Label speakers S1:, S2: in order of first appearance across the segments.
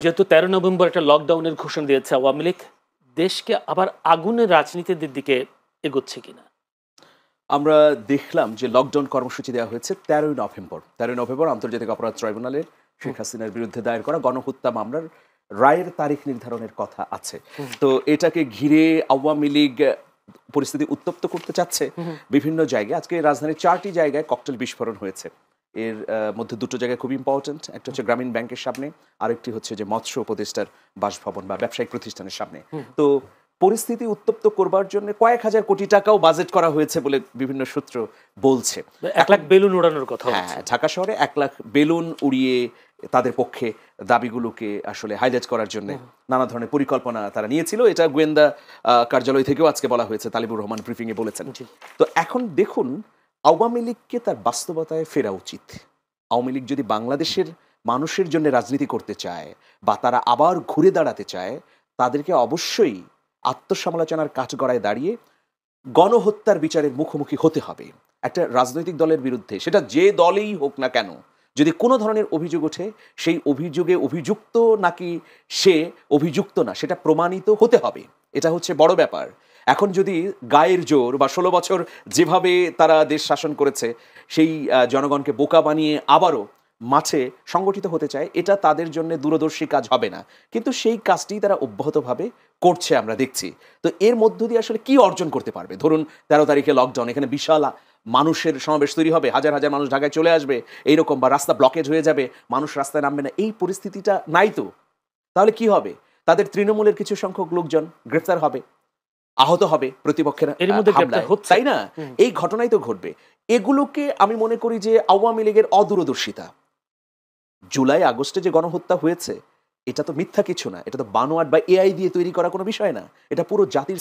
S1: যেহেতু ১৩ নভেম্বর একটা লকডাউনের ঘোষণা দিয়েছে আওয়ামী লীগ, দেশকে আবার আগুনের রাজনীতির দিকে এগোচ্ছে কিনা?
S2: আমরা দেখলাম যে লকডাউন কর্মসূচি দেওয়া হয়েছে ১৩ই নভেম্বর। ১৩ই নভেম্বর আন্তর্জাতিক অপরাধ ট্রাইব্যুনালে শেখ হাসিনার বিরুদ্ধে দায়ের করা গণহত্যা মামলার রায়ের তারিখ নির্ধারণের কথা আছে। তো এটাকে ঘিরে আওয়ামী লীগ পরিস্থিতি উত্তপ্ত করতে চাচ্ছে বিভিন্ন জায়গায়। আজকে রাজধানীর ৪টি জায়গায় ককটেল বিস্ফোরণ হয়েছে। এর মধ্যে দুটো জায়গায় খুব ইম্পর্টেন্ট। একটা হচ্ছে গ্রামীণ ব্যাংকের সামনে, আরেকটি হচ্ছে যে মৎস্য উপদেষ্টার বাসভবন বা ব্যবসায়িক প্রতিষ্ঠানের সামনে। তো পরিস্থিতি উত্তপ্ত করবার জন্য কয়েক হাজার কোটি টাকাও বাজেট করা হয়েছে বলে বিভিন্ন সূত্র বলছে।
S1: ১ লাখ বেলুন উড়ানোর কথা
S2: হ্যাঁ,
S1: হচ্ছে।
S2: ঢাকা শহরে ১ লাখ বেলুন উড়িয়ে তাদের পক্ষে দাবিগুলোকে আসলে হাইলাইট করার জন্য নানা ধরনের পরিকল্পনা তারা নিয়েছিল। এটা গোয়েন্দা কার্যালয় থেকেও আজকে বলা হয়েছে, তালিবুর রহমান ব্রিফিংয়ে বলেছেন। তো এখন দেখুন, আওয়ামী লীগকে তার বাস্তবতায় ফেরা উচিত। আওয়ামী লীগ যদি বাংলাদেশের মানুষের জন্য রাজনীতি করতে চায় বা তারা আবার ঘুরে দাঁড়াতে চায়, তাদেরকে অবশ্যই আত্মসমালোচনার কাঠগড়ায় দাঁড়িয়ে গণহত্যার বিচারের মুখোমুখি হতে হবে। একটা রাজনৈতিক দলের বিরুদ্ধে, সেটা যে দলেই হোক না কেন, যদি কোনো ধরনের অভিযোগ ওঠে, সেই অভিযোগে অভিযুক্ত নাকি সে অভিযুক্ত না, সেটা প্রমাণিত হতে হবে। এটা হচ্ছে বড় ব্যাপার। এখন যদি গায়ের জোর বা ১৬ বছর যেভাবে তারা দেশ শাসন করেছে, সেই জনগণকে বোকা বানিয়ে আবারও মাঠে সংগঠিত হতে চায়, এটা তাদের জন্য দূরদর্শী কাজ হবে না। কিন্তু সেই কাজটি তারা অব্যাহতভাবে করছে, আমরা দেখছি। তো এর মধ্য দিয়ে আসলে কি অর্জন করতে পারবে? ধরুন ১৩ তারিখে লকডাউন, এখানে বিশাল মানুষের সমাবেশ তৈরি হবে, হাজার হাজার মানুষ ঢাকায় চলে আসবে এইরকম, বা রাস্তা ব্লকেজ হয়ে যাবে, মানুষ রাস্তায় নামবে না, এই পরিস্থিতিটা নাই তো। তাহলে কি হবে? তাদের তৃণমূলের কিছু সংখ্যক লোকজন গ্রেফতার হবে, আহত হবে প্রতিপক্ষের
S1: এর মধ্যে গ্রেফতার
S2: হামলায়,
S1: হচ্ছে,
S2: তাই না? এই ঘটনাই তো ঘটবে। এগুলোকে আমি মনে করি যে আওয়ামী লীগের অদূরদর্শিতা। জুলাই আগস্টে যে গণহত্যা হয়েছে, এটা তো মিথ্যা কিছু না, এটা তো বানোয়াট বা এআই দিয়ে তৈরি করা কোনো বিষয় না। এটা পুরো জাতির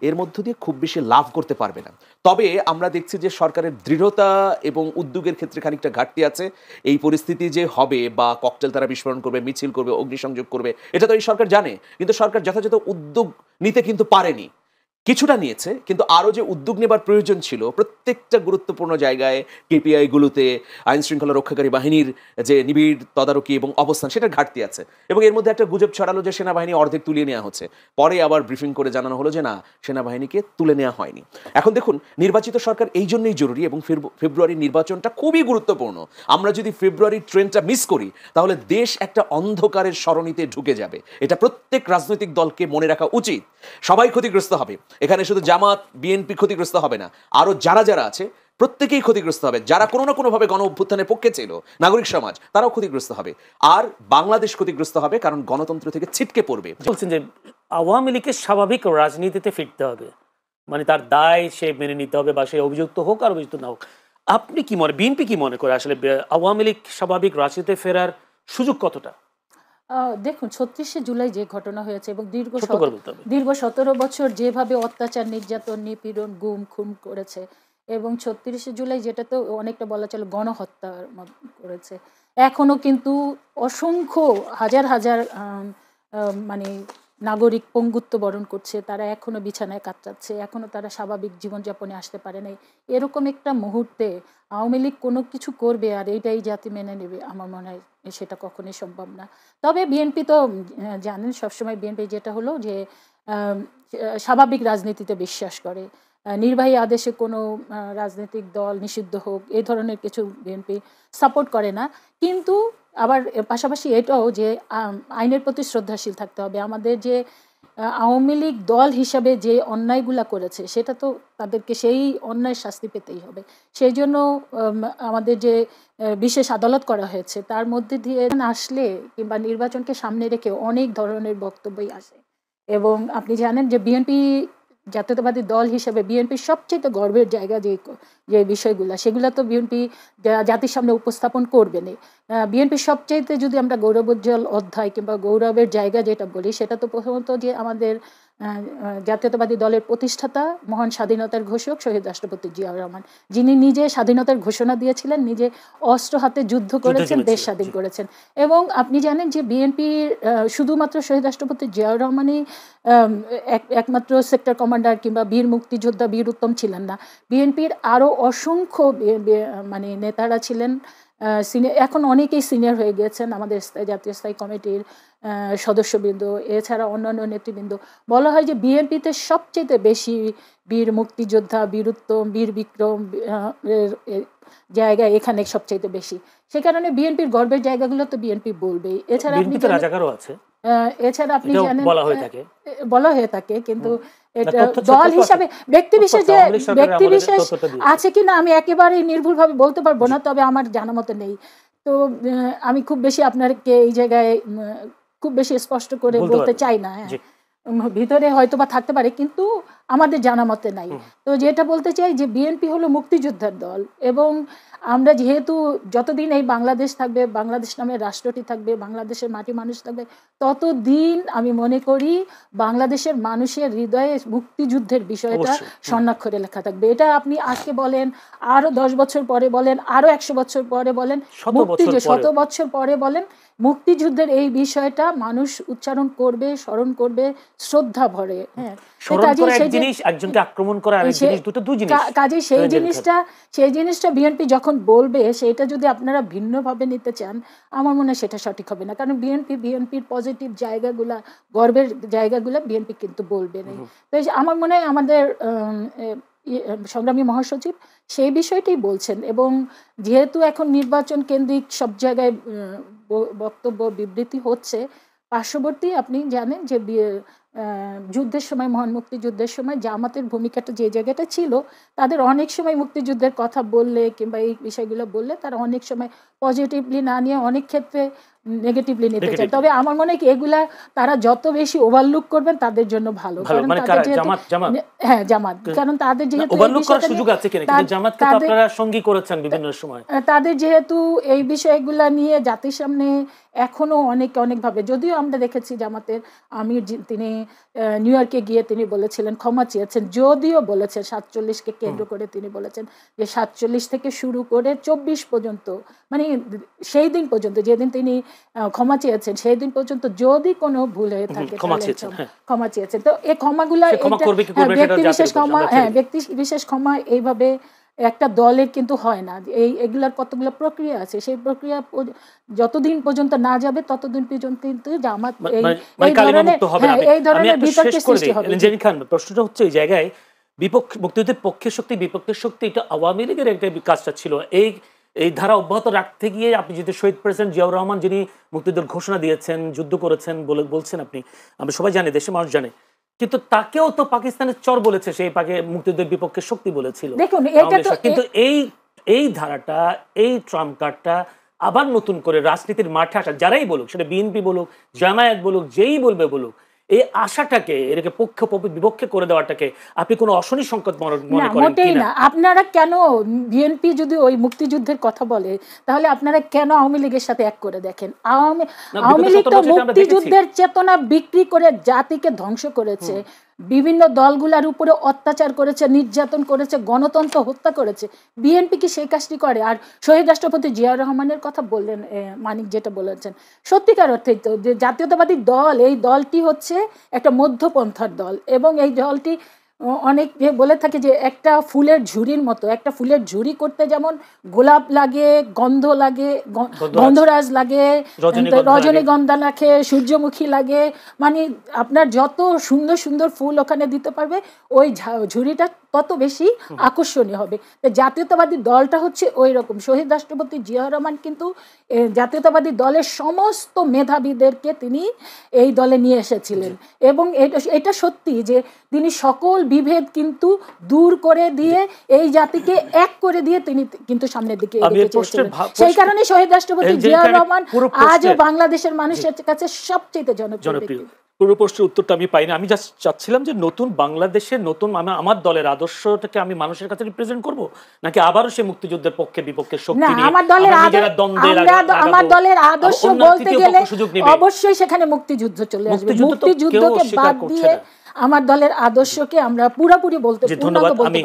S2: এর মধ্য দিয়ে খুব বেশি লাভ করতে পারবে না। তবে আমরা দেখছি যে সরকারের দৃঢ়তা এবং উদ্যোগের ক্ষেত্রে খানিকটা ঘাটতি আছে। এই পরিস্থিতি যে হবে, বা ককটেল তারা বিস্ফোরণ করবে, মিছিল করবে, অগ্নিসংযোগ করবে, এটা তো এই সরকার জানে। কিন্তু সরকার যথাযথ উদ্যোগ নিতে কিন্তু পারেনি। কিছুটা নিয়েছে, কিন্তু আরও যে উদ্যোগ নেবার প্রয়োজন ছিল প্রত্যেকটা গুরুত্বপূর্ণ জায়গায়, কেপিআইগুলোতে আইন শৃঙ্খলা রক্ষাকারী বাহিনীর যে নিবিড় তদারকি এবং অবস্থান, সেটার ঘাটতি আছে। এবং এর মধ্যে একটা গুজব ছড়ালো যে সেনাবাহিনী অর্ধেক তুলে নেওয়া হচ্ছে। পরে আবার ব্রিফিং করে জানানো হলো যে না, সেনাবাহিনীকে তুলে নেওয়া হয়নি। এখন দেখুন, নির্বাচিত সরকার এই জন্যই জরুরি, এবং ফেব্রুয়ারির নির্বাচনটা খুবই গুরুত্বপূর্ণ। আমরা যদি ফেব্রুয়ারির ট্রেনটা মিস করি, তাহলে দেশ একটা অন্ধকারের সরণিতে ঢুকে যাবে। এটা প্রত্যেক রাজনৈতিক দলকে মনে রাখা উচিত। সবাই ক্ষতিগ্রস্ত হবে। এখানে শুধু জামাত বিএনপি ক্ষতিগ্রস্ত হবে না, আরো যারা যারা আছে প্রত্যেকেই ক্ষতিগ্রস্ত হবে। যারা কোনো না কোনোভাবে গণ অভ্যুত্থানের পক্ষে ছিল, নাগরিক সমাজ, তারাও ক্ষতিগ্রস্ত হবে। আর বাংলাদেশ ক্ষতিগ্রস্ত হবে, কারণ গণতন্ত্র থেকে ছিটকে পড়বে।
S1: বলছেন যে আওয়ামী লীগের স্বাভাবিক রাজনীতিতে ফিরতে হবে, মানে তার দায় সে মেনে নিতে হবে, বা সে অভিযুক্ত হোক আর অভিযুক্ত না হোক। আপনি কি মনে, বিএনপি কি মনে করে আসলে আওয়ামী লীগ স্বাভাবিক রাজনীতিতে ফেরার সুযোগ কতটা?
S3: দেখুন, ৩৬শে জুলাই যে ঘটনা হয়েছে এবং
S1: ছোট করে বলতে হবে।
S3: দীর্ঘ ১৭ বছর যেভাবে অত্যাচার, নির্যাতন, নিপীড়ন, গুম খুন করেছে, এবং ৩৬শে জুলাই যেটা তো অনেকটা বলা চলে গণহত্যার করেছে। এখনো কিন্তু অসংখ্য হাজার হাজার মানে নাগরিক পঙ্গুত্ব বরণ করছে, তারা এখনো বিছানায় কাতরাচ্ছে, এখনো তারা স্বাভাবিক জীবনযাপনে আসতে পারে নাই। এরকম একটা মুহূর্তে আওয়ামী লীগ কোনো কিছু করবে আর এইটাই জাতি মেনে নেবে, আমার মনে হয় সেটা কখনোই সম্ভব না। তবে বিএনপি তো জানেন, সবসময় বিএনপি যেটা হলো যে স্বাভাবিক রাজনীতিতে বিশ্বাস করে। নির্বাহী আদেশে কোনো রাজনৈতিক দল নিষিদ্ধ হোক, এই ধরনের কিছু বিএনপি সাপোর্ট করে না। কিন্তু আবার পাশাপাশি এটাও যে আইনের প্রতি শ্রদ্ধাশীল থাকতে হবে। আমাদের যে আওয়ামী লীগ দল হিসাবে যে অন্যায়গুলা করেছে, সেটা তো তাদেরকে সেই অন্যায় শাস্তি পেতেই হবে। সেই জন্য আমাদের যে বিশেষ আদালত করা হয়েছে, তার মধ্যে দিয়ে আসলে কিংবা নির্বাচনকে সামনে রেখে অনেক ধরনের বক্তব্যই আসে। এবং আপনি জানেন যে বিএনপি জাতীয়তাবাদী দল হিসেবে বিএনপির সবচেয়ে গর্বের জায়গা যে বিষয়গুলো, সেগুলো তো বিএনপি জাতির সামনে উপস্থাপন করবেনই। বিএনপির সবচেয়ে যদি আমরা গৌরবোজ্জ্বল অধ্যায় কিংবা গৌরবের জায়গা যেটা বলি, সেটা তো প্রথমত যে আমাদের জাতীয়তাবাদী দলের প্রতিষ্ঠাতা, মহান স্বাধীনতার ঘোষক শহীদ রাষ্ট্রপতি জিয়াউর রহমান, যিনি নিজে স্বাধীনতার ঘোষণা দিয়েছিলেন, নিজে অস্ত্র হাতে যুদ্ধ করেছেন, দেশ স্বাধীন করেছেন। এবং আপনি জানেন যে বিএনপির শুধুমাত্র শহীদ রাষ্ট্রপতি জিয়াউর রহমানই একমাত্র সেক্টর কমান্ডার কিংবা বীর মুক্তিযোদ্ধা, বীর উত্তম ছিলেন না। বিএনপির আরও অসংখ্য মানে নেতারা ছিলেন এখন অনেকেই সিনিয়র হয়ে গিয়েছেন আমাদের জাতীয় স্থায়ী কমিটির সদস্যবৃন্দ, এছাড়া অন্যান্য নেতৃবৃন্দ। বলা হয় যে বিএনপিতে সবচেয়ে বেশি বীর মুক্তিযোদ্ধা, বীরুত্তম, বীর বিক্রম জায়গা এখানে সবচেয়ে বেশি। সে কারণে বিএনপির গর্বের জায়গাগুলো তো বিএনপি বলবেই। এছাড়া আপনি
S1: রাজাকারও আছে,
S3: এছাড়া আপনি জানেন
S1: বলা
S3: হয়ে থাকে, কিন্তু এটা দল হিসাবে ব্যক্তিবিশেষ আছে কিনা আমি একেবারেই নির্ভুলভাবে বলতে পারবো না, তবে আমার জানা মতো নেই। তো আমি খুব বেশি আপনাকে এই জায়গায় খুব বেশি স্পষ্ট করে বলতে চাই না। হ্যাঁ, ভিতরে হয়তো বা থাকতে পারে, কিন্তু আমাদের জানা মতে নাই। তো যেটা বলতে চাই যে বিএনপি হলো মুক্তিযোদ্ধার দল, এবং আমরা যেহেতু যতদিন এই বাংলাদেশ থাকবে, বাংলাদেশ নামের রাষ্ট্রটি থাকবে, বাংলাদেশের মাটি মানুষ থাকবে, ততদিন আমি মনে করি বাংলাদেশের মানুষের হৃদয়ে মুক্তিযুদ্ধের বিষয়টা স্বর্ণাক্ষরে লেখা থাকবে। এটা আপনি আজকে বলেন, আরো 10 বছর পরে বলেন, আরো 100 বছর পরে বলেন, 100 বছর পরে বলেন, মুক্তিযুদ্ধের এই বিষয়টা মানুষ উচ্চারণ করবে, স্মরণ করবে শ্রদ্ধা ভরে। হ্যাঁ, কাজে সেই জিনিসটা বিএনপি যখন বলবে, সেটা যদি আপনারা ভিন্নভাবে নিতে চান, আমার মনে হয় সেটা সঠিক হবে না। কারণ বিএনপির পজিটিভ জায়গাগুলা, গর্বের জায়গাগুলা বিএনপি কিন্তু বলবে না। তো আমার মনে হয় আমাদের সংগ্রামী মহাসচিব সেই বিষয়টাই বলছেন। এবং যেহেতু এখন নির্বাচন কেন্দ্রিক সব জায়গায় বক্তব্য বিবৃতি হচ্ছে, পার্শ্ববর্তী আপনি জানেন যে যুদ্ধের সময়, মহান মুক্তিযুদ্ধের সময় জামাতের ভূমিকাটা যে জায়গাটা ছিল, তাদের অনেক সময় মুক্তিযুদ্ধের কথা বললে কিংবা এই বিষয়গুলো বললে তারা অনেক সময় পজিটিভলি না নিয়ে অনেক ক্ষেত্রে নেগেটিভলি নিতে চায়। তবে আমার মনে হয় এগুলা তারা যত বেশি ওভারলুক করবেন তাদের জন্য ভালো। হ্যাঁ, জামাত, কারণ তাদের যেহেতু তাদের যেহেতু এই বিষয়গুলা নিয়ে জাতির সামনে এখনো অনেকভাবে, যদিও আমরা দেখেছি জামাতের আমির তিনি নিউ ইয়র্কে গিয়ে তিনি বলেছিলেন, ক্ষমা চেয়েছেন, যদিও বলেছেন 47কে কেন্দ্র করে তিনি বলেছেন যে 47 থেকে শুরু করে 24 পর্যন্ত, মানে সেই দিন পর্যন্ত যেদিন তিনি ক্ষমা চেয়েছেন সেই দিন পর্যন্ত যদি কোনো ভুল হয়ে থাকে ক্ষমা চেয়েছেন। তো এই ক্ষমাগুলা ব্যক্তি বিশেষ ক্ষমা এইভাবে একটা দলের কিন্তু হয় না। এগুলার কতগুলো প্রক্রিয়া আছে, সেই প্রক্রিয়া যতদিন পর্যন্ত না যাবে ততদিন পর্যন্ত কিন্তু জামাত এই ধরনের বিতর্কের সৃষ্টি হবে।
S1: প্রশ্নটা হচ্ছে এই জায়গায় মুক্তিযুদ্ধের পক্ষের শক্তি বিপক্ষের শক্তি, এটা আওয়ামী লীগের একটা কাজটা ছিল। এই ধারা অব্যাহত রাখতে গিয়ে আপনি যদি শহীদ প্রেসিডেন্ট জিয়াউর রহমান, যিনি মুক্তিযুদ্ধের ঘোষণা দিয়েছেন, যুদ্ধ করেছেন বলছেন আপনি, আমরা সবাই জানি, দেশের মানুষ জানে, কিন্তু তাকেও তো পাকিস্তানের চর বলেছে, সেই মুক্তিযুদ্ধের বিপক্ষে শক্তি বলেছিল। কিন্তু এই ধারাটা, এই ট্রাম্প কার্ডটা আবার নতুন করে রাজনীতির মাঠে আসা, যারাই বলুক, সেটা বিএনপি বলুক, জামায়াত বলুক, যেই বলবে বলুক, এই আশাটাকে, এটাকে বিপক্ষে করে দেওয়াটাকে আপনি কোনো অশনি সংকট মনে করেন কিনা?
S3: আপনারা কেন, বিএনপি যদি ওই মুক্তিযুদ্ধের কথা বলে, তাহলে আপনারা কেন আওয়ামী লীগের সাথে এক করে দেখেন? আওয়ামী লীগ তো মুক্তিযুদ্ধের চেতনা বিক্রি করে জাতিকে ধ্বংস করেছে, বিভিন্ন দলগুলার উপরে অত্যাচার করেছে, নির্যাতন করেছে, গণতন্ত্র হত্যা করেছে। বিএনপি কি সেই কাজটি করে? আর শহীদ রাষ্ট্রপতি জিয়াউর রহমানের কথা বললেন মানিক, যেটা বলেছেন সত্যিকার অর্থেই তো যে জাতীয়তাবাদী দল, এই দলটি হচ্ছে একটা মধ্যপন্থার দল, এবং এই দলটি অনেক বলে থাকে যে একটা ফুলের ঝুড়ির মতো। একটা ফুলের ঝুড়ি করতে যেমন গোলাপ লাগে, গন্ধ লাগে, গন্ধরাজ লাগে, রজনীগন্ধা লাগে, সূর্যমুখী লাগে, মানে আপনার যত সুন্দর সুন্দর ফুল ওখানে দিতে পারবে, ওই ঝুড়িটা তত বেশি আকর্ষণীয় হবে। জাতীয়তাবাদী দলটা হচ্ছে ওই রকম। শহীদ রাষ্ট্রপতি জিয়াউর রহমান কিন্তু জাতীয়তাবাদী দলের সমস্ত মেধাবীদেরকে তিনি এই দলে নিয়ে এসেছিলেন, এবং এটা সত্যি যে তিনি সকল বিভেদ কিন্তু দূর করে দিয়ে এই জাতিকে এক করে দিয়ে তিনি কিন্তু সামনের দিকে এগিয়ে চলেছিলেন। সেই কারণে শহীদ রাষ্ট্রপতি জিয়াউর রহমান আজও বাংলাদেশের মানুষের কাছে সবচেয়ে জনপ্রিয়।
S1: পুরো প্রশ্নের উত্তরটা আমি পাইনি। আমি জাস্ট চাচ্ছিলাম যে নতুন বাংলাদেশের নতুন আমার দলের আদর্শটাকে আমি মানুষের কাছে রিপ্রেজেন্ট করব, নাকি আবারও সে মুক্তিযুদ্ধের পক্ষে বিপক্ষের শক্তি নিয়ে
S3: আমার দলের আদর্শ বলতে গেলে অবশ্যই সেখানে মুক্তিযুদ্ধ চলে আসবে। মুক্তিযুদ্ধকে বাদ দিয়ে আমার দলের আদর্শকে আমরা পুরোপুরি বলতে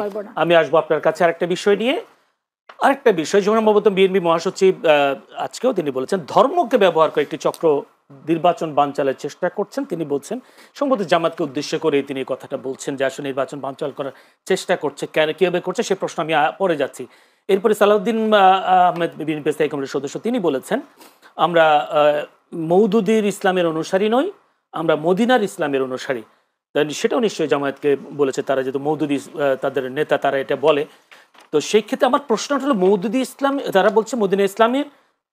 S3: পারবো না।
S1: আমি আসবো আপনার কাছে আরেকটা বিষয় নিয়ে। আরেকটা বিষয়, সম্ভবত বিএনপি মহাসচিব আজকেও তিনি বলেছেন ধর্মকে ব্যবহার করে একটি চক্র নির্বাচন বানচালের চেষ্টা করছেন। তিনি বলছেন সম্ভবত জামাতকে উদ্দেশ্য করে তিনি কথাটা বলছেন যে আসলে নির্বাচন বানচাল করার চেষ্টা করছে, কেন কিভাবে করছে সে প্রশ্ন আমি পরে যাচ্ছি। এরপরে সালাউদ্দিন আহমেদ বিএনপি স্থায়ী কমিটির সদস্য তিনি বলেছেন আমরা মওদুদির ইসলামের অনুসারী নই, আমরা মদিনার ইসলামের অনুসারী। সেটাও নিশ্চয়ই জামায়াতকে বলেছে তারা, যেহেতু মওদুদি তাদের নেতা, তারা এটা বলে। তো সেই ক্ষেত্রে আমার প্রশ্নটা হলো মওদুদি ইসলাম, তারা বলছে মদিনা ইসলামের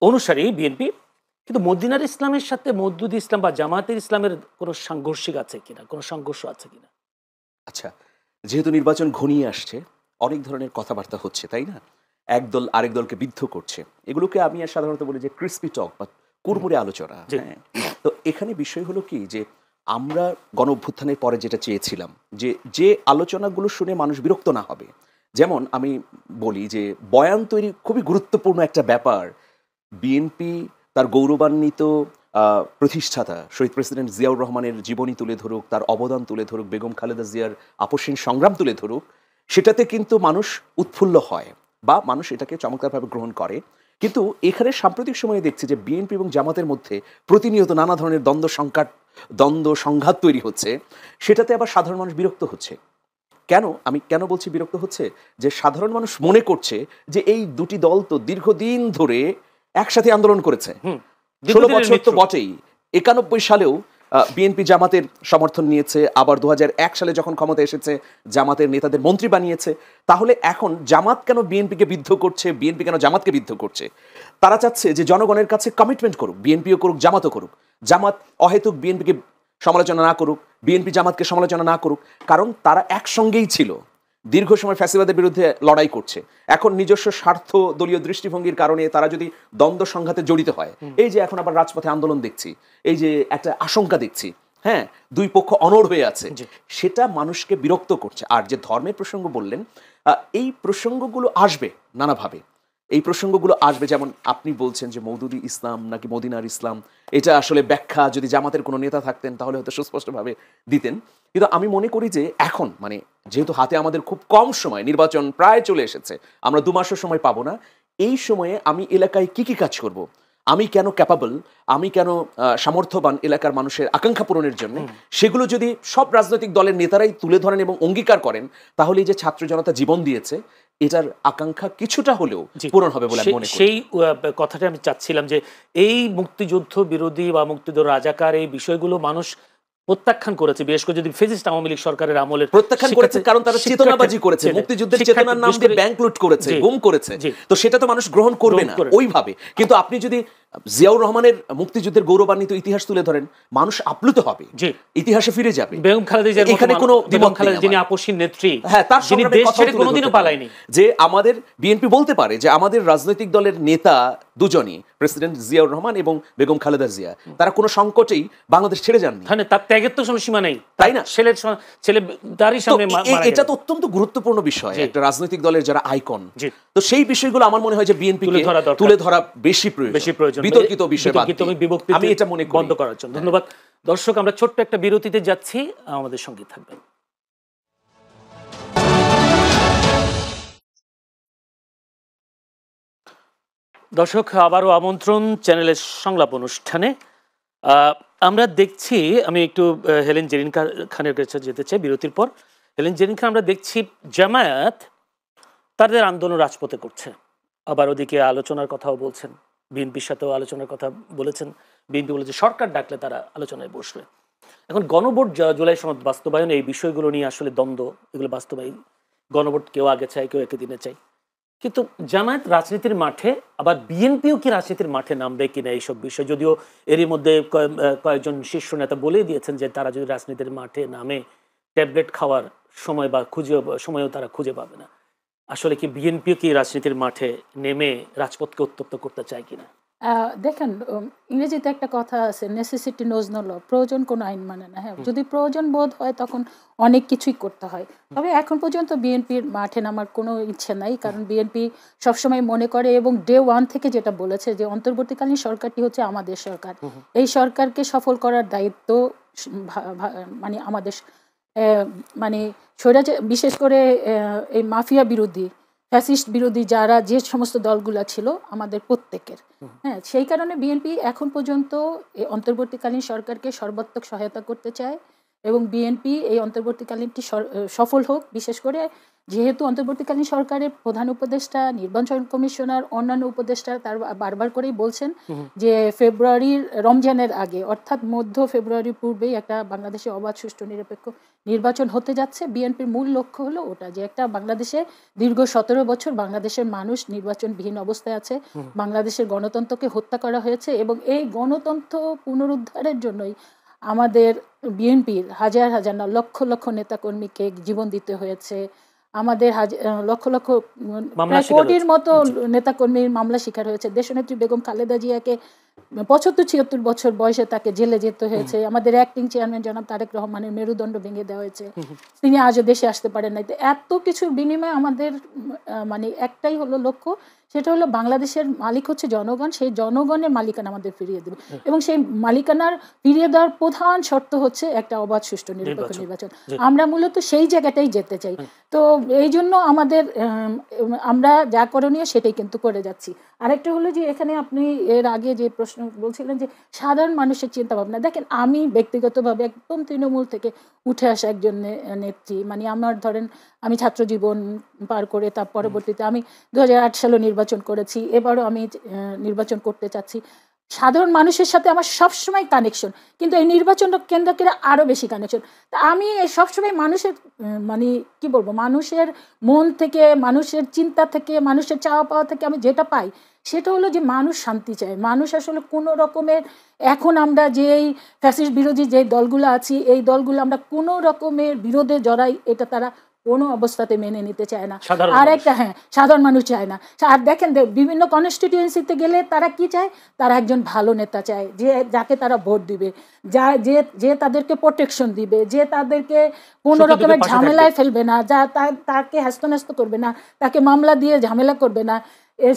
S1: অনুসারী বিএনপি, কিন্তু মদিনার ইসলামের সাথে মওদুদি ইসলাম বা জামায়াতের ইসলামের কোনো সাংঘর্ষিক আছে কিনা, কোনো সংঘর্ষ আছে কিনা?
S2: আচ্ছা, যেহেতু নির্বাচন ঘনিয়ে আসছে, অনেক ধরনের কথাবার্তা হচ্ছে, তাই না? একদল আরেক দলকে বিদ্ধ করছে, এগুলোকে আমি আর সাধারণত বলি যে ক্রিস্পি টক বা কুড়মুড়ে আলোচনা। হ্যাঁ, তো এখানে বিষয় হলো কি যে আমরা গণ অভ্যুত্থানের পরে যেটা চেয়েছিলাম যে যে আলোচনাগুলো শুনে মানুষ বিরক্ত না হবে। যেমন আমি বলি যে বয়ান তৈরি খুবই গুরুত্বপূর্ণ একটা ব্যাপার। বিএনপি তার গৌরবান্বিত প্রতিষ্ঠাতা শহীদ প্রেসিডেন্ট জিয়াউর রহমানের জীবনী তুলে ধরুক, তার অবদান তুলে ধরুক, বেগম খালেদা জিয়ার আপসহীন সংগ্রাম তুলে ধরুক, সেটাতে কিন্তু মানুষ উৎফুল্ল হয় বা মানুষ এটাকে চমৎকারভাবে গ্রহণ করে। কিন্তু এখানে সাম্প্রতিক সময়ে দেখছি যে বিএনপি এবং জামাতের মধ্যে প্রতিনিয়ত নানা ধরনের দ্বন্দ্ব সংঘাত তৈরি হচ্ছে, সেটাতে আবার সাধারণ মানুষ বিরক্ত হচ্ছে। আমি কেন বলছি বিরক্ত হচ্ছে? যে সাধারণ মানুষ মনে করছে যে এই দুটি দল তো দীর্ঘদিন ধরে একসাথে আন্দোলন করেছে, 16 বছর তো বটেই। 91 সালেও বিএনপি জামাতের সমর্থন নিয়েছে, আবার 2001 সালে যখন ক্ষমতা এসেছে জামাতের নেতাদের মন্ত্রী বানিয়েছে। তাহলে এখন জামাত কেন বিএনপিকে বিদ্ধ করছে, বিএনপি কেন জামাতকে বিদ্ধ করছে? তারা চাচ্ছে যে জনগণের কাছে কমিটমেন্ট করুক, বিএনপিও করুক, জামাতও করুক। জামাত অহেতুক বিএনপিকে সমালোচনা না করুক, বিএনপি জামাতকে সমালোচনা না করুক, কারণ তারা একসঙ্গেই ছিল, দীর্ঘ সময় ফ্যাসিবাদের বিরুদ্ধে লড়াই করছে। এখন নিজস্ব স্বার্থ দলীয় দৃষ্টিভঙ্গির কারণে তারা যদি দ্বন্দ্ব সংঘাতে জড়িত হয়, এই যে এখন আবার রাজপথে আন্দোলন দেখছি, এই যে একটা আশঙ্কা দেখছি, হ্যাঁ, দুই পক্ষ অনড় হয়ে আছে, সেটা মানুষকে বিরক্ত করছে। আর যে ধর্মের প্রসঙ্গ বললেন, এই প্রসঙ্গগুলো আসবে নানাভাবে। এই প্রসঙ্গগুলো আসবে, যেমন আপনি বলছেন যে মওদুদি ইসলাম নাকি মদিনার ইসলাম, এটা আসলে ব্যাখ্যা যদি জামাতের কোনো নেতা থাকতেন তাহলে হয়তো সুস্পষ্টভাবে দিতেন। কিন্তু আমি মনে করি যে এখন যেহেতু হাতে আমাদের খুব কম সময়, নির্বাচন প্রায় চলে এসেছে, আমরা 2 মাসের সময় পাবো না। এই সময়ে আমি এলাকায় কি কাজ করব, আমি কেন ক্যাপাবল, আমি কেন সামর্থ্যবান এলাকার মানুষের আকাঙ্ক্ষা পূরণের জন্য, সেগুলো যদি সব রাজনৈতিক দলের নেতারাই তুলে ধরেন এবং অঙ্গীকার করেন, তাহলে যে ছাত্র জনতা জীবন দিয়েছে এটার আকাঙ্ক্ষা কিছুটা হলেও পূরণ হবে বলে মনে করি।
S1: সেই কথাটা আমি চাচ্ছিলাম যে এই মুক্তিযুদ্ধ বিরোধী বা মুক্তিযুদ্ধ রাজাকার এই বিষয়গুলো মানুষ প্রত্যাখ্যান করেছে, বিশেষ করে যদি ফেসিস্ট আওয়ামী লীগ সরকারের আমলের
S2: প্রত্যাখ্যান করেছে, কারণ তারা চেতনাবাজি করেছে, মুক্তিযুদ্ধের চেতনার নাম দিয়ে ব্যাংক লুট করেছে, গুম করেছে। তো সেটা তো মানুষ গ্রহণ করবে না ওইভাবে। কিন্তু আপনি যদি জিয়াউর রহমানের মুক্তিযুদ্ধের গৌরবান্বিত ইতিহাস তুলে ধরেন, মানুষ আপ্লুত হবে, ইতিহাসে ফিরে যাবে।
S1: বেগম খালেদা জিয়ার
S2: এখানে কোনো দ্বিমত নেই,
S1: যিনি আপসহীন নেত্রী,
S2: হ্যাঁ, তার
S1: যিনি দেশ ছেড়ে কোনোদিনও পালায়নি।
S2: যে আমাদের বিএনপি বলতে পারে যে আমাদের রাজনৈতিক দলের নেতা দুজনই, প্রেসিডেন্ট জিয়াউর রহমান এবং বেগম খালেদা জিয়া, তারা কোনো সংকটেই বাংলাদেশ ছেড়ে যাননি।
S1: তার ত্যাগের তো কোনো সীমা নেই,
S2: তাই না?
S1: ছেলে তারই সামনে
S2: এটা তো অত্যন্ত গুরুত্বপূর্ণ বিষয় একটা রাজনৈতিক দলের যারা আইকন। তো সেই বিষয়গুলো আমার মনে হয় যে বিএনপি তুলে ধরা বেশি প্রয়োজন, বিতর্কিত বিষয় আমি এটা মনে করি,
S1: বন্ধ করার জন্য। ধন্যবাদ দর্শক, আমরা ছোট্ট একটা বিরতিতে যাচ্ছি, আমাদের সঙ্গে থাকবেন। দর্শক, আবারও আমন্ত্রণ চ্যানেলের সংলাপ অনুষ্ঠানে। আমরা দেখছি, আমি একটু হেলেন জেরিন খানের কাছে যেতে চাই বিরতির পর। হেলেন জেরিন খান, আমরা দেখছি জামায়াত তাদের আন্দোলন রাজপথে করছে, আবার ওদিকে আলোচনার কথাও বলছেন, বিএনপির সাথেও আলোচনার কথা বলেছেন। বিএনপি বলেছে সরকার ডাকলে তারা আলোচনায় বসবে। এখন গণভোট জুলাই সনদ বাস্তবায়ন, এই বিষয়গুলো নিয়ে আসলে দ্বন্দ্ব, এগুলো বাস্তবায়ন। গণভোট কেউ আগে চায়, কেউ একই দিনে চায়। কিন্তু জামায়াত রাজনীতির মাঠে, আবার বিএনপিও কি রাজনীতির মাঠে নামবে কিনা এইসব বিষয়, যদিও এরই মধ্যে কয়েকজন শীর্ষ নেতা বলেই দিয়েছেন যে তারা যদি রাজনীতির মাঠে নামে ট্যাবলেট খাওয়ার সময় বা সময়ও তারা খুঁজে পাবে না। আসলে কি বিএনপিও কি রাজনীতির মাঠে নেমে রাজপথকে উত্তপ্ত করতে চায় কিনা?
S3: দেখেন, ইংরেজিতে একটা কথা আছে, নেসেসিটি নোজ নো ল, প্রয়োজন কোনো আইন মানে না। হ্যাঁ, যদি প্রয়োজন বোধ হয় তখন অনেক কিছুই করতে হয়। তবে এখন পর্যন্ত বিএনপির মাঠে নামার কোনো ইচ্ছে নাই, কারণ বিএনপি সবসময় মনে করে এবং ডে ওয়ান থেকে যেটা বলেছে যে অন্তর্বর্তীকালীন সরকারটি হচ্ছে আমাদের সরকার, এই সরকারকে সফল করার দায়িত্ব আমাদের, স্বৈরাচার, বিশেষ করে এই মাফিয়া বিরোধী, ফ্যাসিস্ট বিরোধী যারা যে সমস্ত দলগুলো ছিল আমাদের প্রত্যেকের। হ্যাঁ, সেই কারণে বিএনপি এখন পর্যন্ত এই অন্তর্বর্তীকালীন সরকারকে সর্বাত্মক সহায়তা করতে চায় এবং বিএনপি এই অন্তর্বর্তীকালীনটি সফল হোক, বিশেষ করে যেহেতু অন্তর্বর্তীকালীন সরকারের প্রধান উপদেষ্টা, নির্বাচন কমিশনার, অন্যান্য উপদেষ্টা তার বারবার করেই বলছেন যে ফেব্রুয়ারির রমজানের আগে অর্থাৎ মধ্য ফেব্রুয়ারির পূর্বেই একটা বাংলাদেশে অবাধ, সুষ্ঠু, নিরপেক্ষ নির্বাচন হতে যাচ্ছে। বিএনপির মূল লক্ষ্য হলো ওটা, যে একটা বাংলাদেশে দীর্ঘ 17 বছর বাংলাদেশের মানুষ নির্বাচনবিহীন অবস্থায় আছে, বাংলাদেশের গণতন্ত্রকে হত্যা করা হয়েছে এবং এই গণতন্ত্র পুনরুদ্ধারের জন্যই আমাদের বিএনপির হাজার হাজার না লক্ষ লক্ষ নেতাকর্মীকে জীবন দিতে হয়েছে। আমাদের লক্ষ লক্ষ প্রায় কোটির মতো নেতাকর্মীর মামলা শিকার হয়েছে। দেশনেত্রী বেগম খালেদা জিয়াকে 75-76 বছর বয়সে তাকে জেলে যেতে হয়েছে। আমাদের অ্যাক্টিং চেয়ারম্যান জনাব তারেক রহমানের মেরুদণ্ড ভেঙে দেওয়া হয়েছে, তিনি আজও দেশে আসতে পারেন নাই। এত কিছুর বিনিময়ে আমাদের মানে একটাই হলো লক্ষ্য, সেটা হলো বাংলাদেশের মালিক হচ্ছে জনগণ, সেই জনগণের মালিকানা আমাদের ফিরিয়ে দেবে এবং সেই মালিকানার ফিরিয়ে দেওয়ার প্রধান শর্ত হচ্ছে একটা অবাধ, সুষ্ঠু, নিরপেক্ষ নির্বাচন। আমরা মূলত সেই জায়গাটাই যেতে চাই। তো এই জন্য আমাদের আমরা যা করণীয় সেটাই কিন্তু করে যাচ্ছি। আরেকটা হলো যে এখানে আপনি এর আগে যে প্রশ্ন বলছিলেন যে সাধারণ মানুষের চিন্তা ভাবনা, দেখেন আমি ব্যক্তিগতভাবে একদম তৃণমূল থেকে উঠে আসা একজন নেত্রী। মানে আমার ধরেন আমি ছাত্র জীবন পার করে তার পরবর্তীতে আমি 2008 সালে নির্বাচন করেছি, এবারও আমি নির্বাচন করতে চাচ্ছি। সাধারণ মানুষের সাথে আমার সবসময় কানেকশন, কিন্তু এই নির্বাচন কেন্দ্র করে আরও বেশি কানেকশন। তা আমি সবসময় মানুষের মানে কি বলবো, মানুষের মন থেকে, মানুষের চিন্তা থেকে, মানুষের চাওয়া পাওয়া থেকে আমি যেটা পাই সেটা হলো যে মানুষ শান্তি চায়। মানুষ আসলে কোনো রকমের, এখন আমরা যেই ফ্যাসিস্ট বিরোধী যে দলগুলো আছি, এই দলগুলো আমরা কোনো রকমের বিরোধে জড়াই, এটা তারা কোনো অবস্থাতে মেনে নিতে চায় না। আর একটা সাধারণ মানুষ চায় না। আর দেখেন বিভিন্ন কনস্টিটিউয়েন্সিতে গেলে তারা কি চায়, তারা একজন ভালো নেতা চায়, যে যাকে তারা ভোট দিবে, যে তাদেরকে প্রোটেকশন দিবে, যে তাদেরকে কোনো রকমের ঝামেলায় ফেলবে না, তাকে হ্যাস্ত করবে না, তাকে মামলা দিয়ে ঝামেলা করবে না।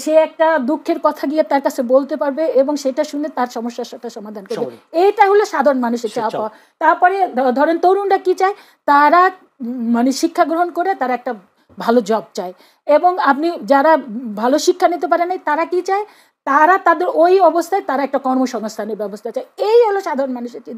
S3: সে একটা দুঃখের কথা গিয়ে তার কাছে বলতে পারবে এবং সেটা শুনে তার সমস্যার সাথে সমাধান করবে। এইটা হলো সাধারণ মানুষের চাওয়া পাওয়া। তারপরে ধরেন তরুণরা কি চায়, তারা মানে শিক্ষা গ্রহণ করে তারা একটা ভালো জব চায়। এবং আপনি যারা ভালো শিক্ষা নিতে পারে নাই, তারা কি চায়, তারা তাদের ওই অবস্থায় তারা একটা কর্মসংস্থানের ব্যবস্থা চায়। এই হলো সাধারণ মানুষের চিন্তা।